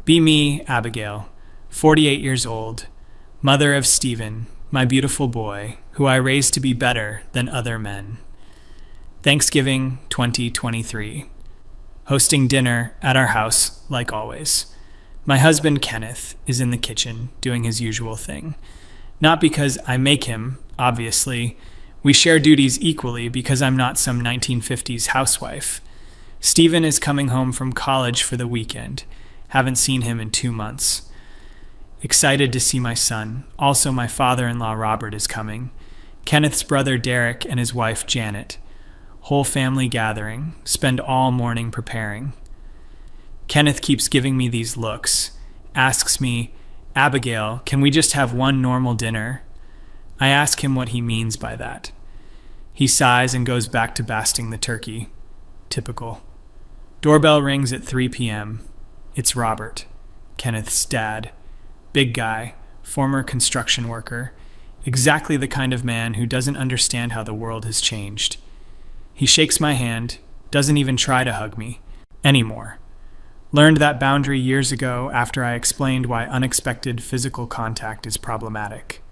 Be me, Abigail, 48 years old, mother of Stephen, my beautiful boy, who I raised to be better than other men. Thanksgiving 2023. Hosting dinner at our house, like always. My husband, Kenneth, is in the kitchen doing his usual thing. Not because I make him, obviously. We share duties equally because I'm not some 1950s housewife. Stephen is coming home from college for the weekend. Haven't seen him in 2 months. Excited to see my son. Also, my father-in-law, Robert, is coming. Kenneth's brother, Derek, and his wife, Janet. Whole family gathering. Spend all morning preparing. Kenneth keeps giving me these looks. Asks me, Abigail, can we just have one normal dinner? I ask him what he means by that. He sighs and goes back to basting the turkey. Typical. Doorbell rings at 3 p.m. It's Robert, Kenneth's dad. Big guy, former construction worker. Exactly the kind of man who doesn't understand how the world has changed. He shakes my hand, doesn't even try to hug me. Anymore. Learned that boundary years ago after I explained why unexpected physical contact is problematic.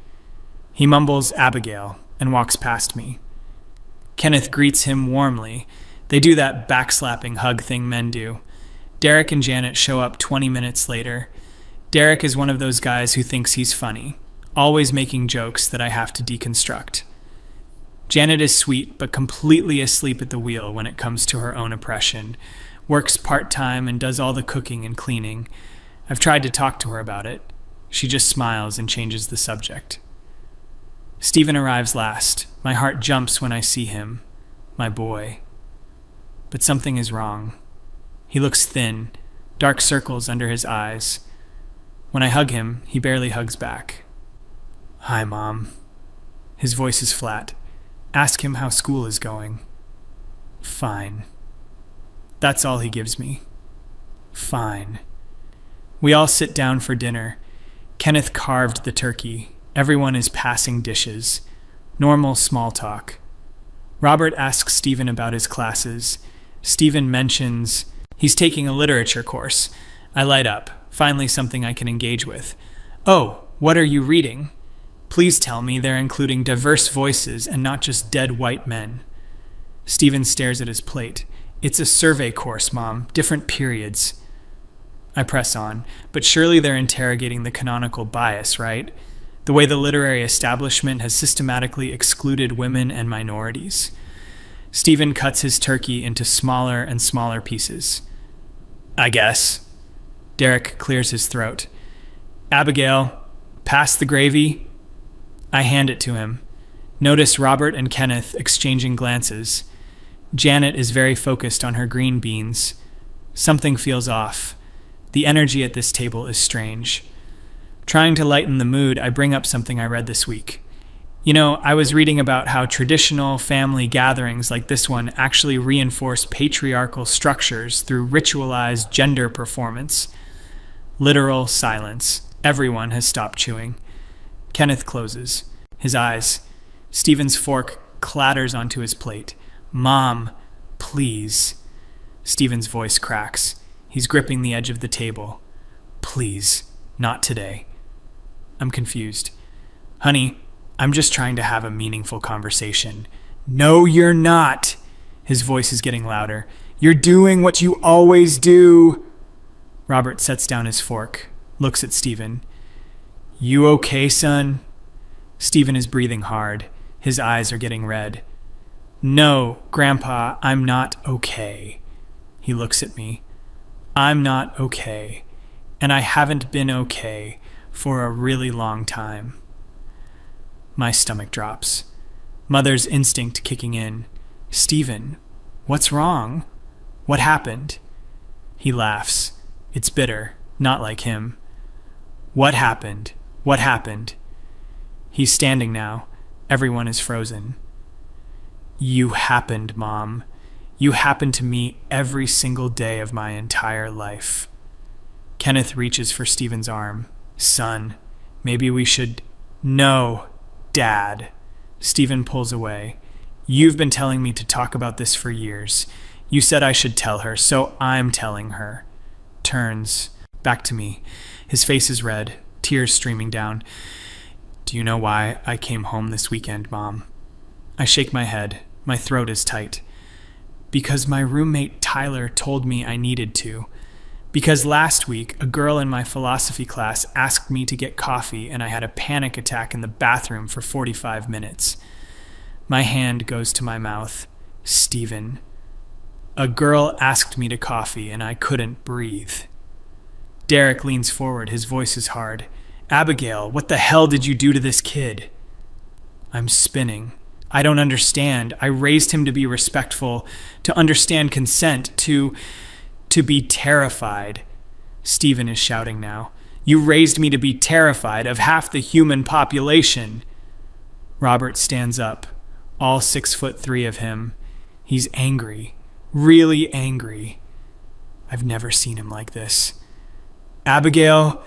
He mumbles Abigail and walks past me. Kenneth greets him warmly. They do that backslapping hug thing men do. Derek and Janet show up 20 minutes later. Derek is one of those guys who thinks he's funny, always making jokes that I have to deconstruct. Janet is sweet, but completely asleep at the wheel when it comes to her own oppression. Works part-time and does all the cooking and cleaning. I've tried to talk to her about it. She just smiles and changes the subject. Stephen arrives last. My heart jumps when I see him. My boy. But something is wrong. He looks thin, dark circles under his eyes. When I hug him, he barely hugs back. Hi, Mom. His voice is flat. Ask him how school is going. Fine. That's all he gives me. Fine. We all sit down for dinner. Kenneth carved the turkey. Everyone is passing dishes. Normal small talk. Robert asks Stephen about his classes. Stephen mentions he's taking a literature course. I light up. Finally something I can engage with. Oh, what are you reading? Please tell me they're including diverse voices and not just dead white men. Stephen stares at his plate. It's a survey course, Mom. Different periods. I press on. But surely they're interrogating the canonical bias, right? The way the literary establishment has systematically excluded women and minorities. Stephen cuts his turkey into smaller and smaller pieces. I guess. Derek clears his throat. Abigail, pass the gravy. I hand it to him. Notice Robert and Kenneth exchanging glances. Janet is very focused on her green beans. Something feels off. The energy at this table is strange. Trying to lighten the mood, I bring up something I read this week. You know, I was reading about how traditional family gatherings like this one actually reinforce patriarchal structures through ritualized gender performance. Literal silence. Everyone has stopped chewing. Kenneth closes. His eyes. Stephen's fork clatters onto his plate. Mom, please. Stephen's voice cracks. He's gripping the edge of the table. Please, not today. I'm confused. Honey, I'm just trying to have a meaningful conversation. No, you're not. His voice is getting louder. You're doing what you always do. Robert sets down his fork, looks at Stephen. You okay, son? Stephen is breathing hard. His eyes are getting red. No, Grandpa, I'm not okay. He looks at me. I'm not okay. And I haven't been okay for a really long time. My stomach drops. Mother's instinct kicking in. Stephen, what's wrong? What happened? He laughs. It's bitter, not like him. What happened? What happened? He's standing now. Everyone is frozen. You happened, Mom. You happened to me every single day of my entire life. Kenneth reaches for Stephen's arm. Son, maybe we should... No, Dad. Stephen pulls away. You've been telling me to talk about this for years. You said I should tell her, so I'm telling her. Turns. back to me. His face is red, tears streaming down. Do you know why I came home this weekend, Mom? I shake my head. My throat is tight. Because my roommate Tyler told me I needed to. Because last week, a girl in my philosophy class asked me to get coffee and I had a panic attack in the bathroom for 45 minutes. My hand goes to my mouth. Stephen. A girl asked me to coffee and I couldn't breathe. Derek leans forward. His voice is hard. Abigail, what the hell did you do to this kid? I'm spinning. I don't understand. I raised him to be respectful, to understand consent, to be terrified. Stephen is shouting now. You raised me to be terrified of half the human population. Robert stands up, all 6'3" of him. He's angry, really angry. I've never seen him like this. Abigail,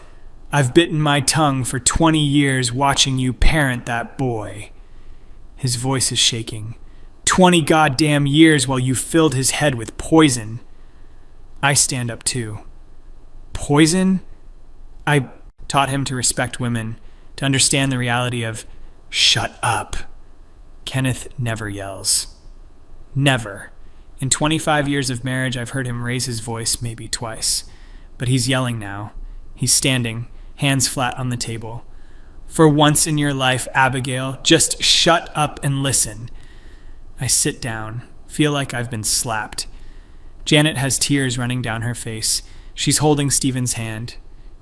I've bitten my tongue for 20 years watching you parent that boy. His voice is shaking. 20 goddamn years while you filled his head with poison. I stand up too. Poison? I taught him to respect women, to understand the reality of shut up. Kenneth never yells. Never. In 25 years of marriage, I've heard him raise his voice maybe twice. But he's yelling now. He's standing, hands flat on the table. For once in your life, Abigail, just shut up and listen. I sit down, feel like I've been slapped. Janet has tears running down her face. She's holding Stephen's hand.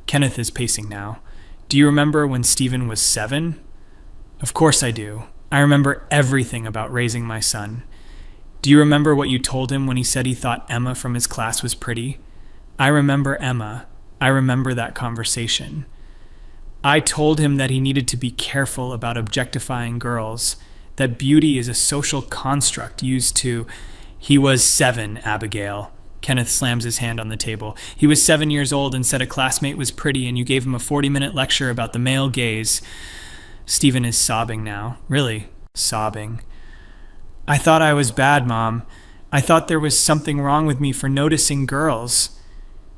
Kenneth is pacing now. Do you remember when Stephen was 7? Of course I do. I remember everything about raising my son. Do you remember what you told him when he said he thought Emma from his class was pretty? I remember Emma. I remember that conversation. I told him that he needed to be careful about objectifying girls, that beauty is a social construct used to... He was 7, Abigail. Kenneth slams his hand on the table. He was 7 years old and said a classmate was pretty and you gave him a 40-minute lecture about the male gaze. Stephen is sobbing now. Really, sobbing. I thought I was bad, Mom. I thought there was something wrong with me for noticing girls.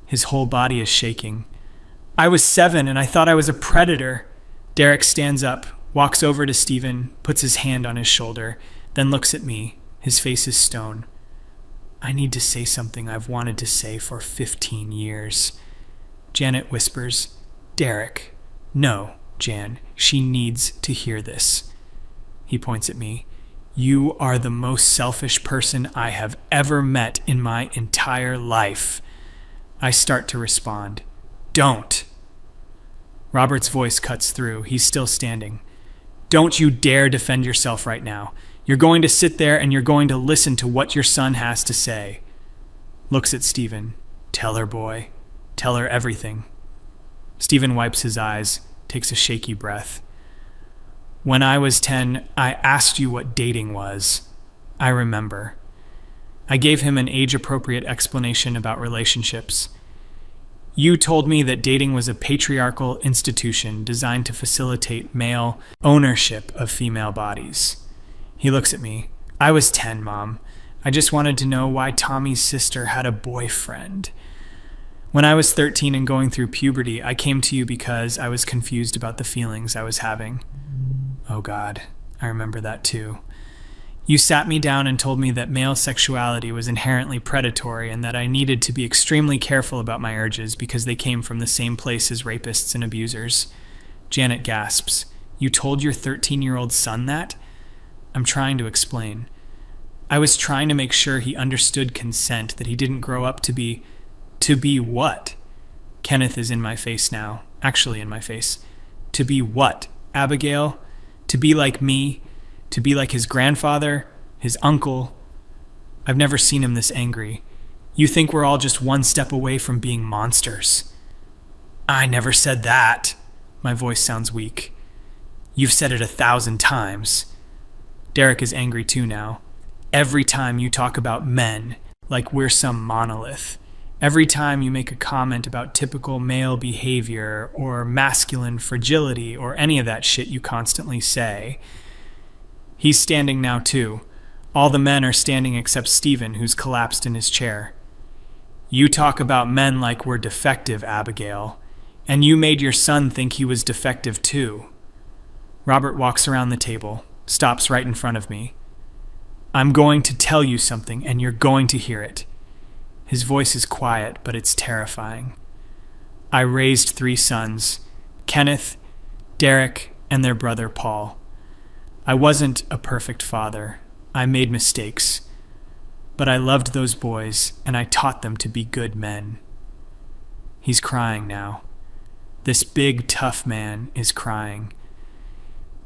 His whole body is shaking. I was 7 and I thought I was a predator. Derek stands up, walks over to Stephen, puts his hand on his shoulder, then looks at me. His face is stone. I need to say something I've wanted to say for 15 years. Janet whispers, Derek. No, Jan, she needs to hear this. He points at me. You are the most selfish person I have ever met in my entire life. I start to respond. Don't. Robert's voice cuts through. He's still standing. Don't you dare defend yourself right now. You're going to sit there and you're going to listen to what your son has to say. Looks at Stephen. Tell her, boy. Tell her everything. Stephen wipes his eyes, takes a shaky breath. When I was 10, I asked you what dating was. I remember. I gave him an age-appropriate explanation about relationships. You told me that dating was a patriarchal institution designed to facilitate male ownership of female bodies. He looks at me. I was 10, Mom. I just wanted to know why Tommy's sister had a boyfriend. When I was 13 and going through puberty, I came to you because I was confused about the feelings I was having. Oh God, I remember that too. You sat me down and told me that male sexuality was inherently predatory and that I needed to be extremely careful about my urges because they came from the same place as rapists and abusers. Janet gasps. You told your 13-year-old son that? I'm trying to explain. I was trying to make sure he understood consent, that he didn't grow up to be what? Kenneth is in my face now, actually in my face. To be what, Abigail? To be like me? To be like his grandfather? His uncle? I've never seen him this angry. You think we're all just one step away from being monsters. I never said that. My voice sounds weak. You've said it 1,000 times. Derek is angry too now. Every time you talk about men, like we're some monolith. Every time you make a comment about typical male behavior or masculine fragility or any of that shit you constantly say. He's standing now too. All the men are standing except Stephen, who's collapsed in his chair. You talk about men like we're defective, Abigail. And you made your son think he was defective too. Robert walks around the table, stops right in front of me. I'm going to tell you something, and you're going to hear it. His voice is quiet, but it's terrifying. I raised 3 sons, Kenneth, Derek, and their brother Paul. I wasn't a perfect father. I made mistakes. But I loved those boys, and I taught them to be good men. He's crying now. This big, tough man is crying.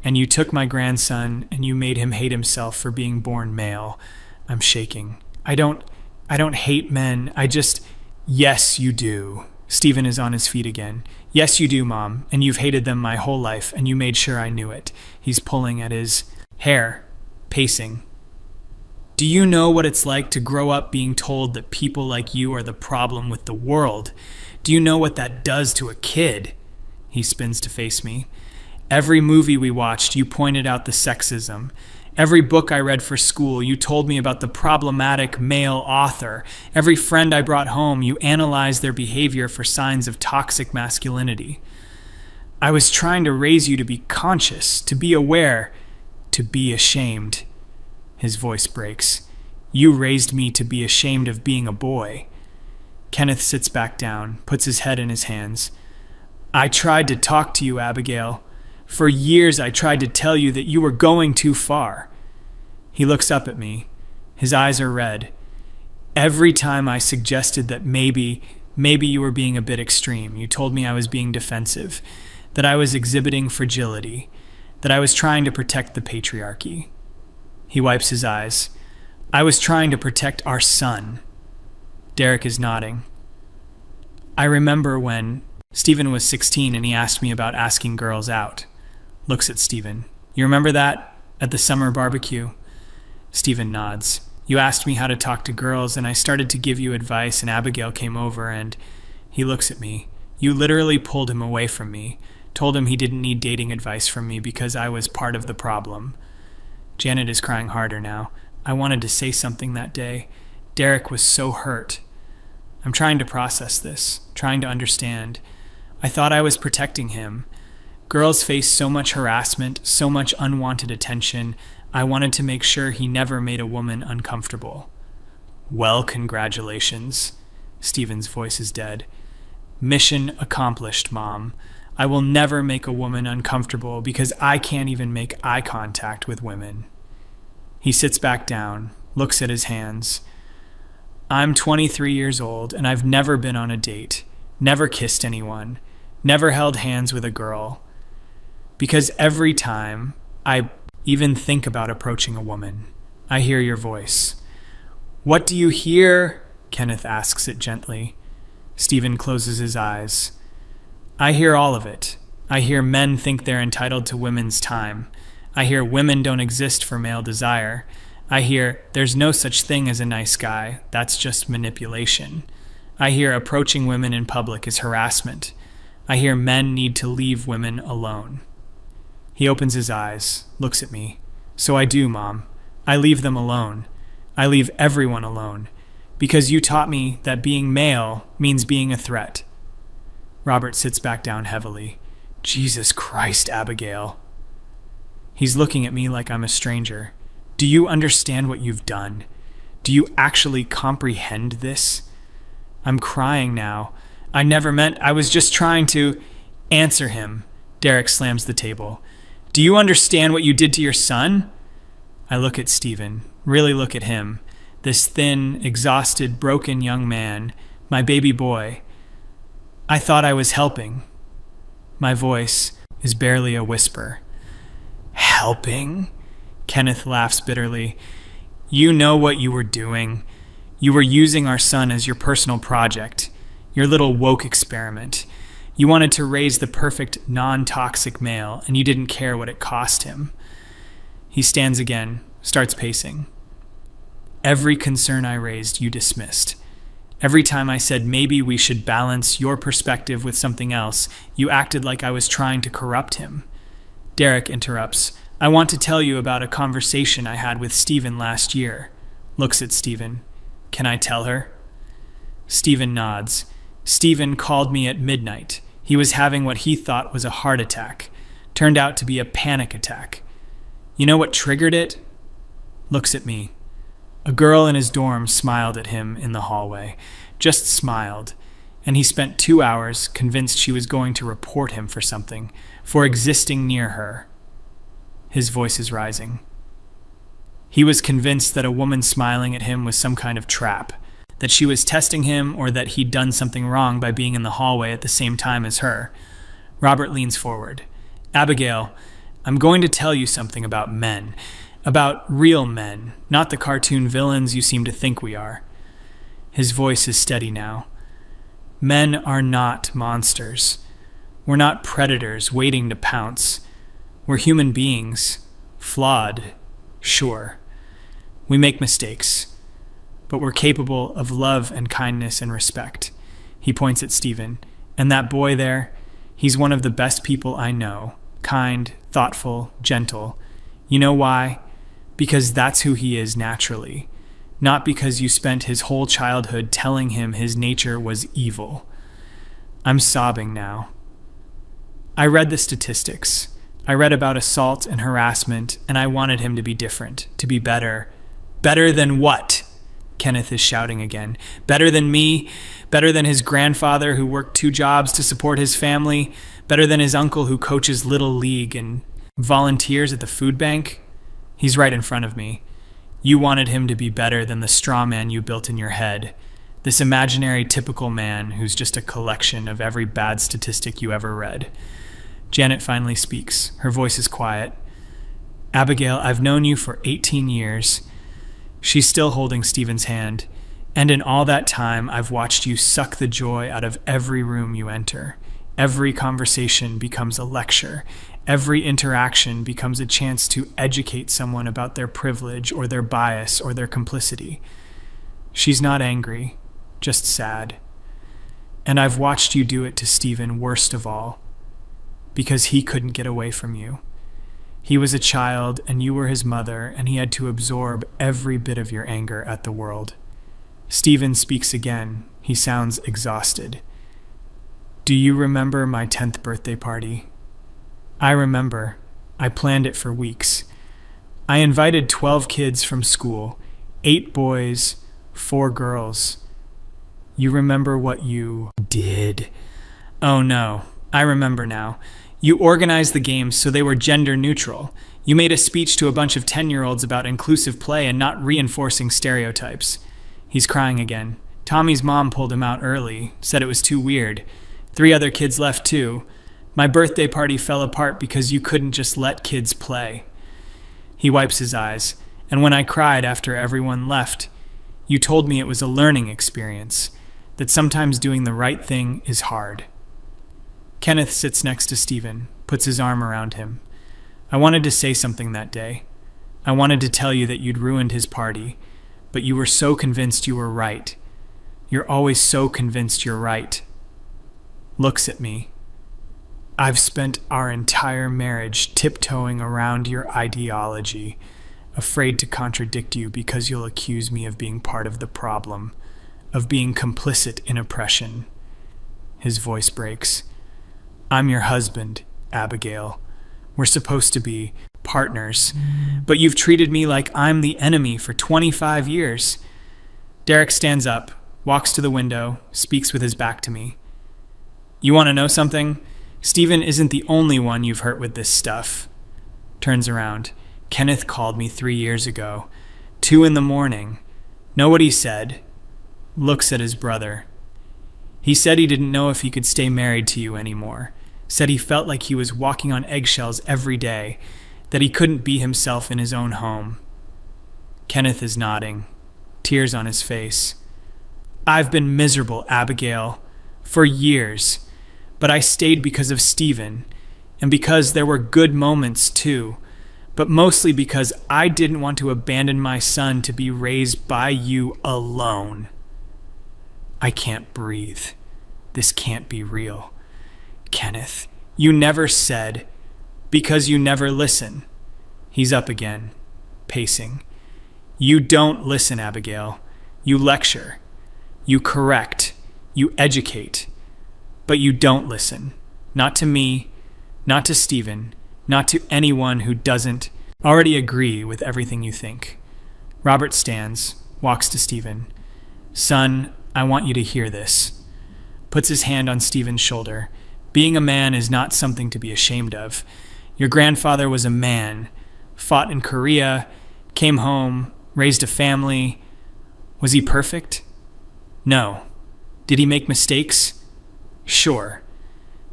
And you took my grandson, and you made him hate himself for being born male. I'm shaking. I don't hate men. Yes, you do. Stephen is on his feet again. Yes, you do, Mom, and you've hated them my whole life, and you made sure I knew it. He's pulling at his hair, pacing. Do you know what it's like to grow up being told that people like you are the problem with the world? Do you know what that does to a kid? He spins to face me. Every movie we watched, you pointed out the sexism. Every book I read for school, you told me about the problematic male author. Every friend I brought home, you analyzed their behavior for signs of toxic masculinity. I was trying to raise you to be conscious, to be aware, to be ashamed. His voice breaks. You raised me to be ashamed of being a boy. Kenneth sits back down, puts his head in his hands. I tried to talk to you, Abigail. For years I tried to tell you that you were going too far. He looks up at me. His eyes are red. Every time I suggested that maybe you were being a bit extreme, you told me I was being defensive, that I was exhibiting fragility, that I was trying to protect the patriarchy. He wipes his eyes. I was trying to protect our son. Derek is nodding. I remember when Stephen was 16 and he asked me about asking girls out. Looks at Stephen. You remember that? At the summer barbecue? Stephen nods. You asked me how to talk to girls, and I started to give you advice, and Abigail came over, and he looks at me. You literally pulled him away from me, told him he didn't need dating advice from me because I was part of the problem. Janet is crying harder now. I wanted to say something that day. Derek was so hurt. I'm trying to process this, trying to understand. I thought I was protecting him. Girls face so much harassment, so much unwanted attention. I wanted to make sure he never made a woman uncomfortable. Well, congratulations. Stephen's voice is dead. Mission accomplished, Mom. I will never make a woman uncomfortable because I can't even make eye contact with women. He sits back down, looks at his hands. I'm 23 years old and I've never been on a date, never kissed anyone, never held hands with a girl. Because every time I even think about approaching a woman, I hear your voice. What do you hear? Kenneth asks it gently. Stephen closes his eyes. I hear all of it. I hear men think they're entitled to women's time. I hear women don't exist for male desire. I hear there's no such thing as a nice guy. That's just manipulation. I hear approaching women in public is harassment. I hear men need to leave women alone. He opens his eyes, looks at me. So I do, Mom. I leave them alone. I leave everyone alone. Because you taught me that being male means being a threat. Robert sits back down heavily. Jesus Christ, Abigail. He's looking at me like I'm a stranger. Do you understand what you've done? Do you actually comprehend this? I'm crying now. I never meant. I was just trying to answer him. Derek slams the table. Do you understand what you did to your son? I look at Stephen, really look at him, this thin, exhausted, broken young man, my baby boy. I thought I was helping. My voice is barely a whisper. Helping? Kenneth laughs bitterly. You know what you were doing. You were using our son as your personal project, your little woke experiment. You wanted to raise the perfect, non-toxic male, and you didn't care what it cost him. He stands again, starts pacing. Every concern I raised, you dismissed. Every time I said maybe we should balance your perspective with something else, you acted like I was trying to corrupt him. Derek interrupts. I want to tell you about a conversation I had with Stephen last year. Looks at Stephen. Can I tell her? Stephen nods. Stephen called me at midnight. He was having what he thought was a heart attack. Turned out to be a panic attack. You know what triggered it? Looks at me. A girl in his dorm smiled at him in the hallway. Just smiled. And he spent 2 hours convinced she was going to report him for something, for existing near her. His voice is rising. He was convinced that a woman smiling at him was some kind of trap, that she was testing him or that he'd done something wrong by being in the hallway at the same time as her. Robert leans forward. Abigail, I'm going to tell you something about men. About real men, not the cartoon villains you seem to think we are. His voice is steady now. Men are not monsters. We're not predators waiting to pounce. We're human beings. Flawed, sure. We make mistakes. But we're capable of love and kindness and respect. He points at Stephen. And that boy there, he's one of the best people I know. Kind, thoughtful, gentle. You know why? Because that's who he is naturally. Not because you spent his whole childhood telling him his nature was evil. I'm sobbing now. I read the statistics. I read about assault and harassment, and I wanted him to be different, to be better. Better than what? Kenneth is shouting again. Better than me? Better than his grandfather who worked 2 jobs to support his family? Better than his uncle who coaches Little League and volunteers at the food bank? He's right in front of me. You wanted him to be better than the straw man you built in your head. This imaginary typical man who's just a collection of every bad statistic you ever read. Janet finally speaks. Her voice is quiet. Abigail, I've known you for 18 years. She's still holding Stephen's hand. And in all that time, I've watched you suck the joy out of every room you enter. Every conversation becomes a lecture. Every interaction becomes a chance to educate someone about their privilege or their bias or their complicity. She's not angry, just sad. And I've watched you do it to Stephen worst of all, because he couldn't get away from you. He was a child and you were his mother, and he had to absorb every bit of your anger at the world. Stephen speaks again. He sounds exhausted. Do you remember my 10th birthday party? I remember. I planned it for weeks. I invited 12 kids from school, 8 boys, 4 girls. You remember what you did? Oh no, I remember now. You organized the games so they were gender neutral. You made a speech to a bunch of 10-year-olds about inclusive play and not reinforcing stereotypes. He's crying again. Tommy's mom pulled him out early, said it was too weird. 3 other kids left too. My birthday party fell apart because you couldn't just let kids play. He wipes his eyes, and when I cried after everyone left, you told me it was a learning experience, that sometimes doing the right thing is hard. Kenneth sits next to Stephen, puts his arm around him. I wanted to say something that day. I wanted to tell you that you'd ruined his party, but you were so convinced you were right. You're always so convinced you're right. Looks at me. I've spent our entire marriage tiptoeing around your ideology, afraid to contradict you because you'll accuse me of being part of the problem, of being complicit in oppression. His voice breaks. I'm your husband, Abigail. We're supposed to be partners, but you've treated me like I'm the enemy for 25 years. Derek stands up, walks to the window, speaks with his back to me. You want to know something? Stephen isn't the only one you've hurt with this stuff. Turns around. Kenneth called me 3 years ago. 2 a.m. Know what he said? Looks at his brother. He said he didn't know if he could stay married to you anymore. Said he felt like he was walking on eggshells every day, that he couldn't be himself in his own home. Kenneth is nodding, tears on his face. I've been miserable, Abigail, for years. But I stayed because of Stephen, and because there were good moments too, but mostly because I didn't want to abandon my son to be raised by you alone. I can't breathe. This can't be real. Kenneth, you never said, because you never listen. He's up again, pacing. You don't listen, Abigail. You lecture. You correct. You educate, but you don't listen. Not to me, not to Stephen, not to anyone who doesn't already agree with everything you think. Robert stands, walks to Stephen. Son, I want you to hear this. Puts his hand on Stephen's shoulder. Being a man is not something to be ashamed of. Your grandfather was a man, fought in Korea, came home, raised a family. Was he perfect? No. Did he make mistakes? Sure.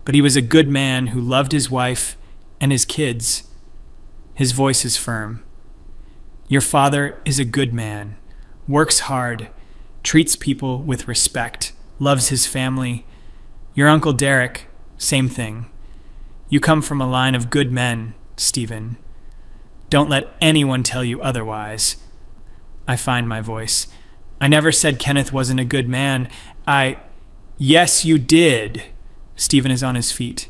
But he was a good man who loved his wife and his kids. His voice is firm. Your father is a good man, works hard, treats people with respect, loves his family. Your Uncle Derek, same thing. You come from a line of good men, Stephen. Don't let anyone tell you otherwise. I find my voice. I never said Kenneth wasn't a good man. Yes, you did. Stephen is on his feet.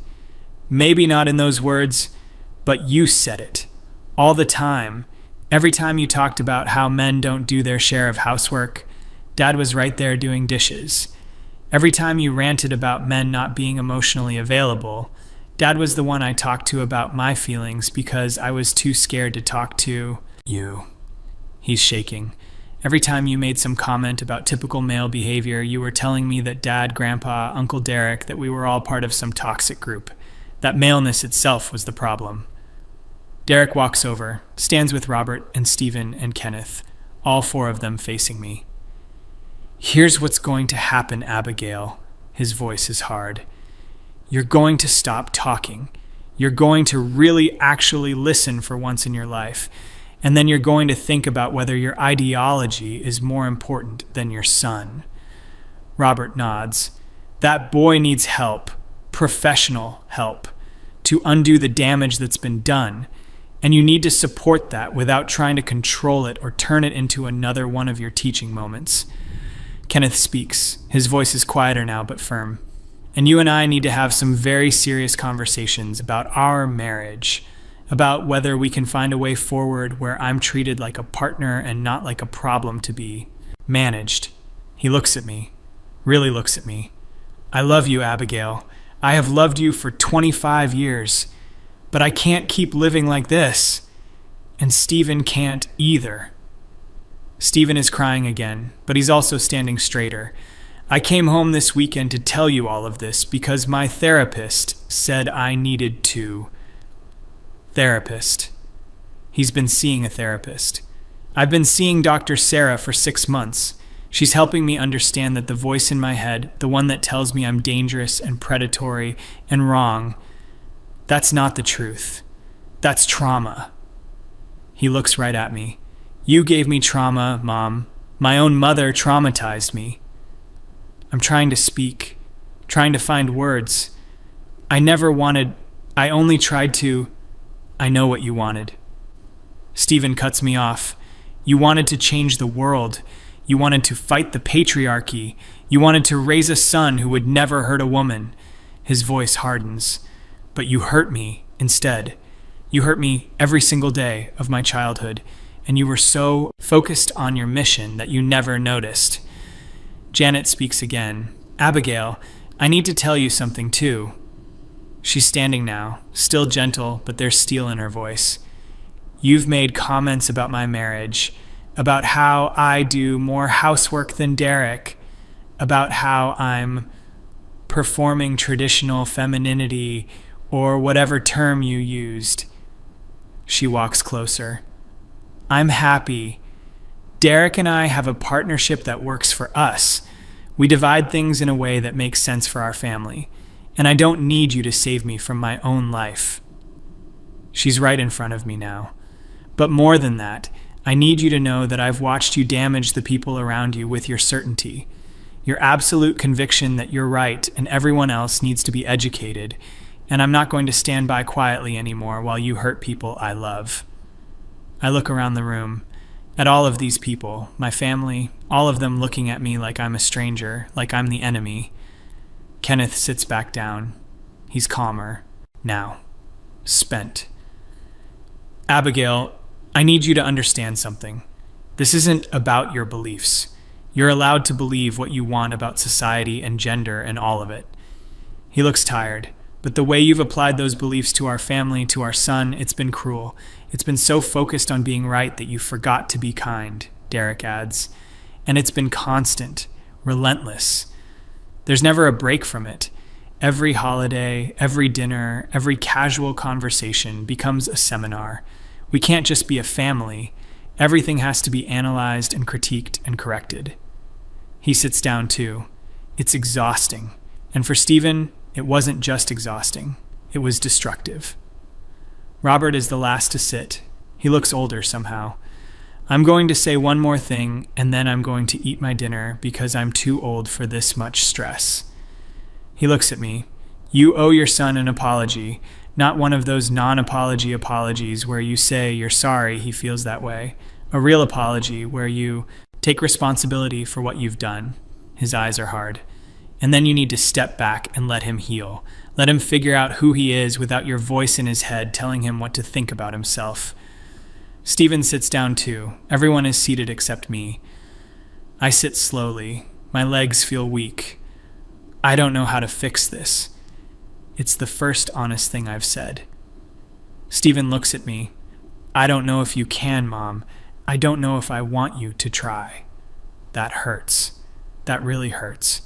Maybe not in those words, but you said it. All the time. Every time you talked about how men don't do their share of housework, Dad was right there doing dishes. Every time you ranted about men not being emotionally available, Dad was the one I talked to about my feelings because I was too scared to talk to you. He's shaking. Every time you made some comment about typical male behavior, you were telling me that Dad, Grandpa, Uncle Derek, that we were all part of some toxic group. That maleness itself was the problem. Derek walks over, stands with Robert and Stephen and Kenneth, all four of them facing me. Here's what's going to happen, Abigail. His voice is hard. You're going to stop talking. You're going to really actually listen for once in your life. And then you're going to think about whether your ideology is more important than your son. Robert nods. That boy needs help, professional help, to undo the damage that's been done. And you need to support that without trying to control it or turn it into another one of your teaching moments. Kenneth speaks. His voice is quieter now, but firm. And you and I need to have some very serious conversations about our marriage, about whether we can find a way forward where I'm treated like a partner and not like a problem to be managed. He looks at me, really looks at me. I love you, Abigail. I have loved you for 25 years. But I can't keep living like this. And Stephen can't either. Stephen is crying again, but he's also standing straighter. I came home this weekend to tell you all of this because my therapist said I needed to. Therapist. He's been seeing a therapist. I've been seeing Dr. Sarah for 6 months. She's helping me understand that the voice in my head, the one that tells me I'm dangerous and predatory and wrong, that's not the truth. That's trauma. He looks right at me. You gave me trauma, Mom. My own mother traumatized me. I'm trying to speak, trying to find words. I only tried to. I know what you wanted. Stephen cuts me off. You wanted to change the world. You wanted to fight the patriarchy. You wanted to raise a son who would never hurt a woman. His voice hardens. But you hurt me instead. You hurt me every single day of my childhood, and you were so focused on your mission that you never noticed. Janet speaks again. Abigail, I need to tell you something too. She's standing now, still gentle, but there's steel in her voice. You've made comments about my marriage, about how I do more housework than Derek, about how I'm performing traditional femininity, or whatever term you used. She walks closer. I'm happy. Derek and I have a partnership that works for us. We divide things in a way that makes sense for our family, and I don't need you to save me from my own life. She's right in front of me now. But more than that, I need you to know that I've watched you damage the people around you with your certainty, your absolute conviction that you're right and everyone else needs to be educated, and I'm not going to stand by quietly anymore while you hurt people I love. I look around the room, at all of these people, my family, all of them looking at me like I'm a stranger, like I'm the enemy. Kenneth sits back down. He's calmer, now, spent. Abigail, I need you to understand something. This isn't about your beliefs. You're allowed to believe what you want about society and gender and all of it. He looks tired, but the way you've applied those beliefs to our family, to our son, it's been cruel. It's been so focused on being right that you forgot to be kind, Derek adds. And it's been constant, relentless. There's never a break from it. Every holiday, every dinner, every casual conversation becomes a seminar. We can't just be a family. Everything has to be analyzed and critiqued and corrected. He sits down too. It's exhausting. And for Stephen, it wasn't just exhausting. It was destructive. Robert is the last to sit. He looks older somehow. I'm going to say one more thing, and then I'm going to eat my dinner because I'm too old for this much stress. He looks at me. You owe your son an apology, not one of those non-apology apologies where you say you're sorry he feels that way. A real apology where you take responsibility for what you've done. His eyes are hard. And then you need to step back and let him heal. Let him figure out who he is without your voice in his head telling him what to think about himself. Stephen sits down too. Everyone is seated except me. I sit slowly. My legs feel weak. I don't know how to fix this. It's the first honest thing I've said. Stephen looks at me. I don't know if you can, Mom. I don't know if I want you to try. That hurts. That really hurts.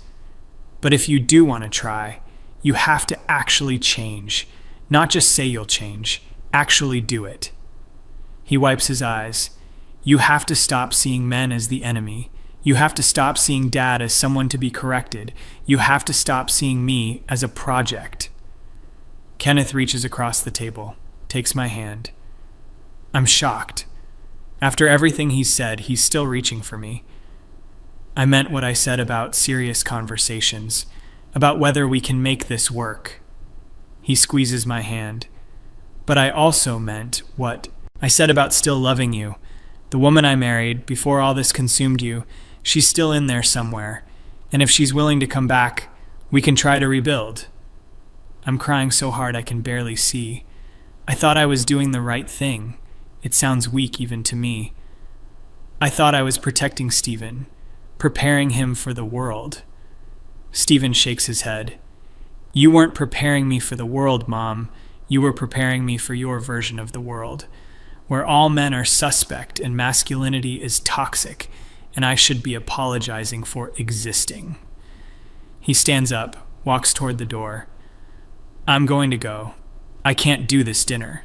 But if you do want to try, you have to actually change. Not just say you'll change. Actually do it. He wipes his eyes. You have to stop seeing men as the enemy. You have to stop seeing Dad as someone to be corrected. You have to stop seeing me as a project. Kenneth reaches across the table, takes my hand. I'm shocked. After everything he said, he's still reaching for me. I meant what I said about serious conversations, about whether we can make this work. He squeezes my hand. But I also meant what I said about still loving you. The woman I married, before all this consumed you, she's still in there somewhere. And if she's willing to come back, we can try to rebuild. I'm crying so hard I can barely see. I thought I was doing the right thing. It sounds weak even to me. I thought I was protecting Stephen, preparing him for the world. Stephen shakes his head. You weren't preparing me for the world, Mom. You were preparing me for your version of the world, where all men are suspect and masculinity is toxic, and I should be apologizing for existing. He stands up, walks toward the door. I'm going to go. I can't do this dinner.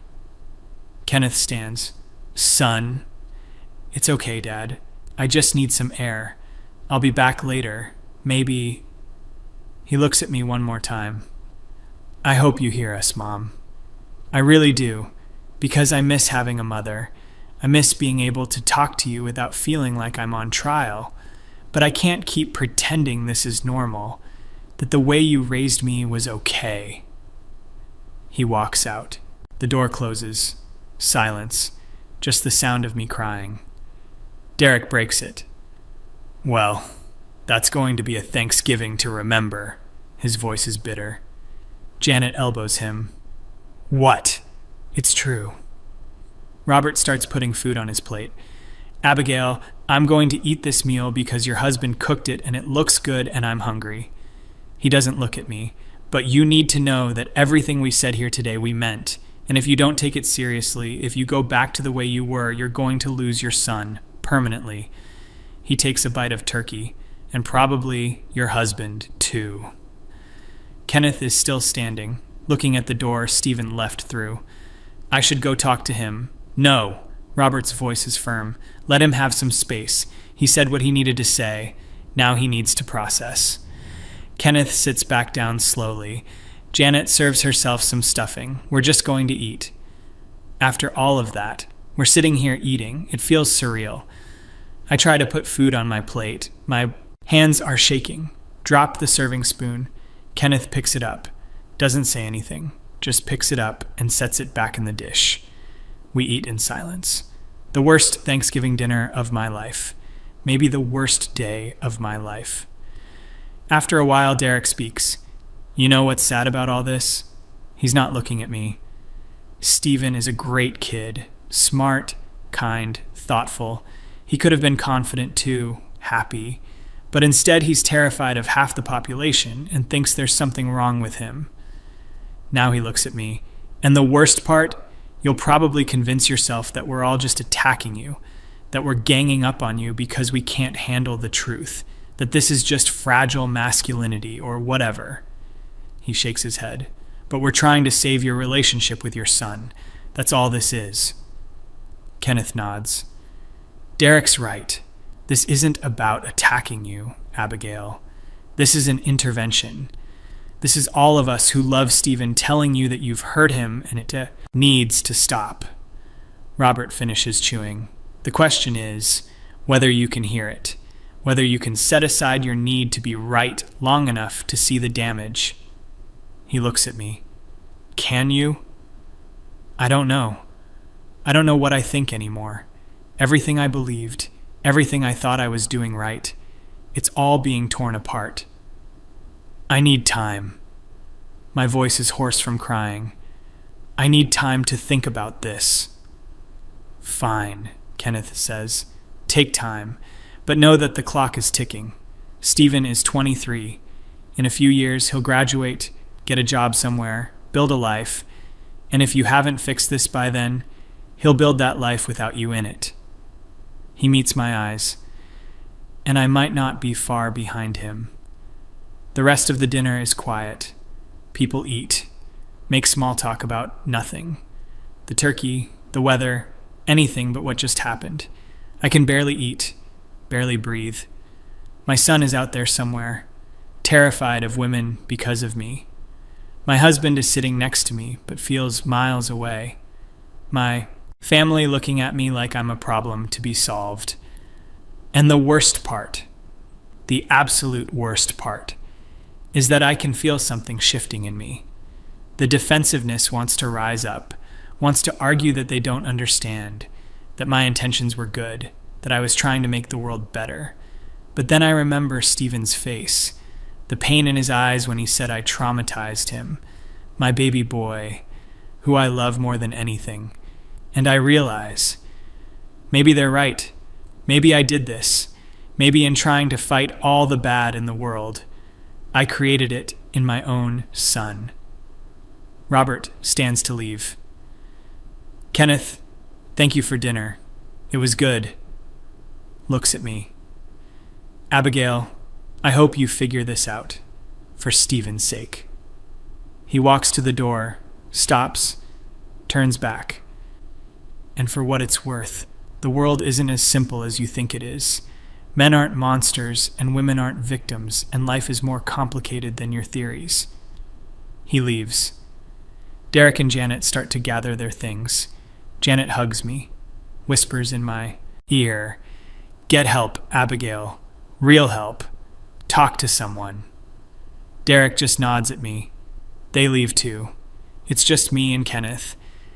Kenneth stands. Son. It's okay, Dad. I just need some air. I'll be back later. Maybe. He looks at me one more time. I hope you hear us, Mom. I really do, because I miss having a mother. I miss being able to talk to you without feeling like I'm on trial. But I can't keep pretending this is normal, that the way you raised me was okay. He walks out. The door closes. Silence. Just the sound of me crying. Derek breaks it. Well, that's going to be a Thanksgiving to remember. His voice is bitter. Janet elbows him. What? It's true. Robert starts putting food on his plate. Abigail, I'm going to eat this meal because your husband cooked it and it looks good and I'm hungry. He doesn't look at me, but you need to know that everything we said here today we meant. And if you don't take it seriously, if you go back to the way you were, you're going to lose your son, permanently. He takes a bite of turkey, and probably your husband, too. Kenneth is still standing, looking at the door Stephen left through. I should go talk to him. No. Robert's voice is firm. Let him have some space. He said what he needed to say. Now he needs to process. Kenneth sits back down slowly. Janet serves herself some stuffing. We're just going to eat. After all of that, we're sitting here eating. It feels surreal. I try to put food on my plate. My hands are shaking. Drop the serving spoon. Kenneth picks it up. Doesn't say anything. Just picks it up and sets it back in the dish. We eat in silence. The worst Thanksgiving dinner of my life. Maybe the worst day of my life. After a while, Derek speaks. You know what's sad about all this? He's not looking at me. Stephen is a great kid. Smart, kind, thoughtful. He could have been confident too, happy. But instead he's terrified of half the population and thinks there's something wrong with him. Now he looks at me. And the worst part, you'll probably convince yourself that we're all just attacking you, that we're ganging up on you because we can't handle the truth, that this is just fragile masculinity or whatever. He shakes his head. But we're trying to save your relationship with your son. That's all this is. Kenneth nods. Derek's right. This isn't about attacking you, Abigail. This is an intervention. This is all of us who love Stephen telling you that you've hurt him and it needs to stop. Robert finishes chewing. The question is whether you can hear it, whether you can set aside your need to be right long enough to see the damage. He looks at me. Can you? I don't know. I don't know what I think anymore. Everything I believed, everything I thought I was doing right, it's all being torn apart. I need time. My voice is hoarse from crying. I need time to think about this. Fine, Kenneth says. Take time, but know that the clock is ticking. Stephen is 23. In a few years, he'll graduate, get a job somewhere, build a life, and if you haven't fixed this by then, he'll build that life without you in it. He meets my eyes, and I might not be far behind him. The rest of the dinner is quiet. People eat, make small talk about nothing. The turkey, the weather, anything but what just happened. I can barely eat, barely breathe. My son is out there somewhere, terrified of women because of me. My husband is sitting next to me, but feels miles away. My family looking at me like I'm a problem to be solved. And the worst part, the absolute worst part, is that I can feel something shifting in me. The defensiveness wants to rise up, wants to argue that they don't understand, that my intentions were good, that I was trying to make the world better. But then I remember Stephen's face, the pain in his eyes when he said I traumatized him, my baby boy, who I love more than anything. And I realize, maybe they're right. Maybe I did this. Maybe in trying to fight all the bad in the world, I created it in my own son. Robert stands to leave. Kenneth, thank you for dinner. It was good. Looks at me. Abigail, I hope you figure this out, for Stephen's sake. He walks to the door, stops, turns back. And for what it's worth, the world isn't as simple as you think it is. Men aren't monsters, and women aren't victims, and life is more complicated than your theories. He leaves. Derek and Janet start to gather their things. Janet hugs me, whispers in my ear, "Get help, Abigail. Real help. Talk to someone." Derek just nods at me. They leave too. It's just me and Kenneth,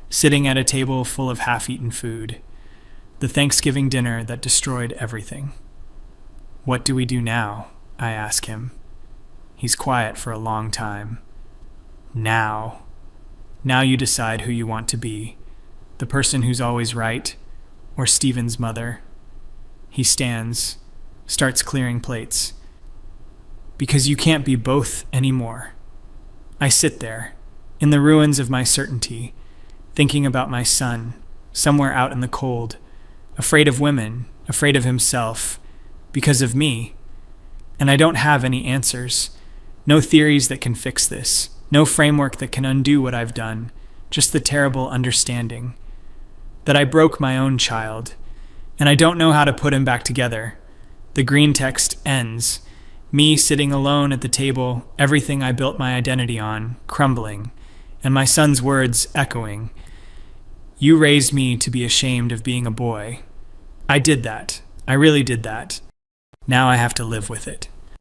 sitting at a table full of half-eaten food. The Thanksgiving dinner that destroyed everything. What do we do now? I ask him. He's quiet for a long time. Now. Now you decide who you want to be. The person who's always right, or Stephen's mother. He stands, starts clearing plates. Because you can't be both anymore. I sit there, in the ruins of my certainty, thinking about my son, somewhere out in the cold, afraid of women, afraid of himself, because of me. And I don't have any answers, no theories that can fix this, no framework that can undo what I've done, just the terrible understanding that I broke my own child, and I don't know how to put him back together. The green text ends, me sitting alone at the table, everything I built my identity on, crumbling, and my son's words echoing. You raised me to be ashamed of being a boy. I did that. I really did that. Now I have to live with it.